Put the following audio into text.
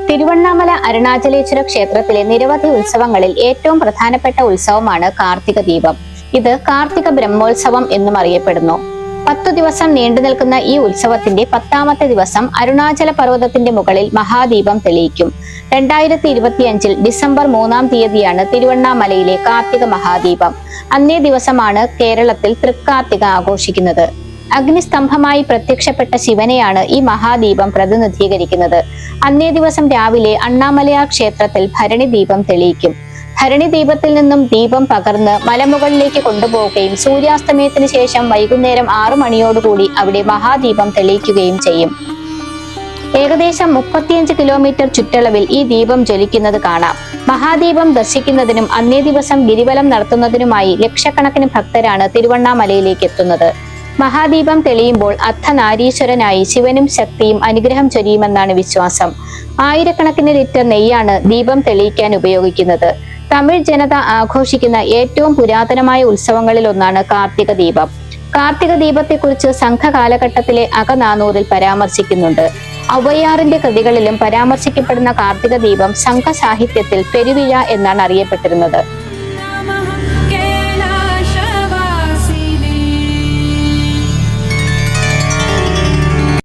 തിരുവണ്ണാമല അരുണാചലേശ്വര ക്ഷേത്രത്തിലെ നിരവധി ഉത്സവങ്ങളിൽ ഏറ്റവും പ്രധാനപ്പെട്ട ഉത്സവമാണ് കാർത്തിക ദീപം. ഇത് കാർത്തിക ബ്രഹ്മോത്സവം എന്നും അറിയപ്പെടുന്നു. 10 ദിവസം നീണ്ടു നിൽക്കുന്ന ഈ ഉത്സവത്തിന്റെ 10ാമത്തെ ദിവസം അരുണാചല പർവ്വതത്തിന്റെ മുകളിൽ മഹാദീപം തെളിയിക്കും. 2025 ഡിസംബർ 3-ാം തീയതിയാണ് തിരുവണ്ണാമലയിലെ കാർത്തിക മഹാദീപം. അന്നേ ദിവസമാണ് കേരളത്തിൽ തൃക്കാർത്തിക ആഘോഷിക്കുന്നത്. അഗ്നിസ്തംഭമായി പ്രത്യക്ഷപ്പെട്ട ശിവനെയാണ് ഈ മഹാദീപം പ്രതിനിധീകരിക്കുന്നത്. അന്നേ ദിവസം രാവിലെ അണ്ണാമലയാർ ക്ഷേത്രത്തിൽ ഭരണി ദീപം തെളിയിക്കും. ഭരണി ദീപത്തിൽ നിന്നും ദീപം പകർന്ന് മലമുകളിലേക്ക് കൊണ്ടുപോവുകയും സൂര്യാസ്തമയത്തിന് ശേഷം വൈകുന്നേരം 6 മണിയോടുകൂടി അവിടെ മഹാദീപം തെളിയിക്കുകയും ചെയ്യും. ഏകദേശം 35 കിലോമീറ്റർ ചുറ്റളവിൽ ഈ ദീപം ജ്വലിക്കുന്നത് കാണാം. മഹാദീപം ദർശിക്കുന്നതിനും അന്നേ ദിവസം ഗിരിവലം നടത്തുന്നതിനുമായി ലക്ഷക്കണക്കിന് ഭക്തരാണ് തിരുവണ്ണാമലയിലേക്ക് എത്തുന്നത്. മഹാദീപം തെളിയുമ്പോൾ അർദ്ധനാരീശ്വരനായി ശിവനും ശക്തിയും അനുഗ്രഹം ചൊരിയുമെന്നാണ് വിശ്വാസം. ആയിരക്കണക്കിന് ലിറ്റർ നെയ്യാണ് ദീപം തെളിയിക്കാൻ ഉപയോഗിക്കുന്നത്. തമിഴ് ജനത ആഘോഷിക്കുന്ന ഏറ്റവും പുരാതനമായ ഉത്സവങ്ങളിൽ ഒന്നാണ് കാർത്തിക ദീപം. കാർത്തിക ദീപത്തെക്കുറിച്ച് സംഘകാലഘട്ടത്തിലെ അകനാനൂറിൽ പരാമർശിക്കുന്നുണ്ട്. ഔവയാറിന്റെ കൃതികളിലും പരാമർശിക്കപ്പെടുന്ന കാർത്തിക ദീപം സംഘ സാഹിത്യത്തിൽ പെരുവിഴ എന്നാണ് അറിയപ്പെട്ടിരുന്നത്.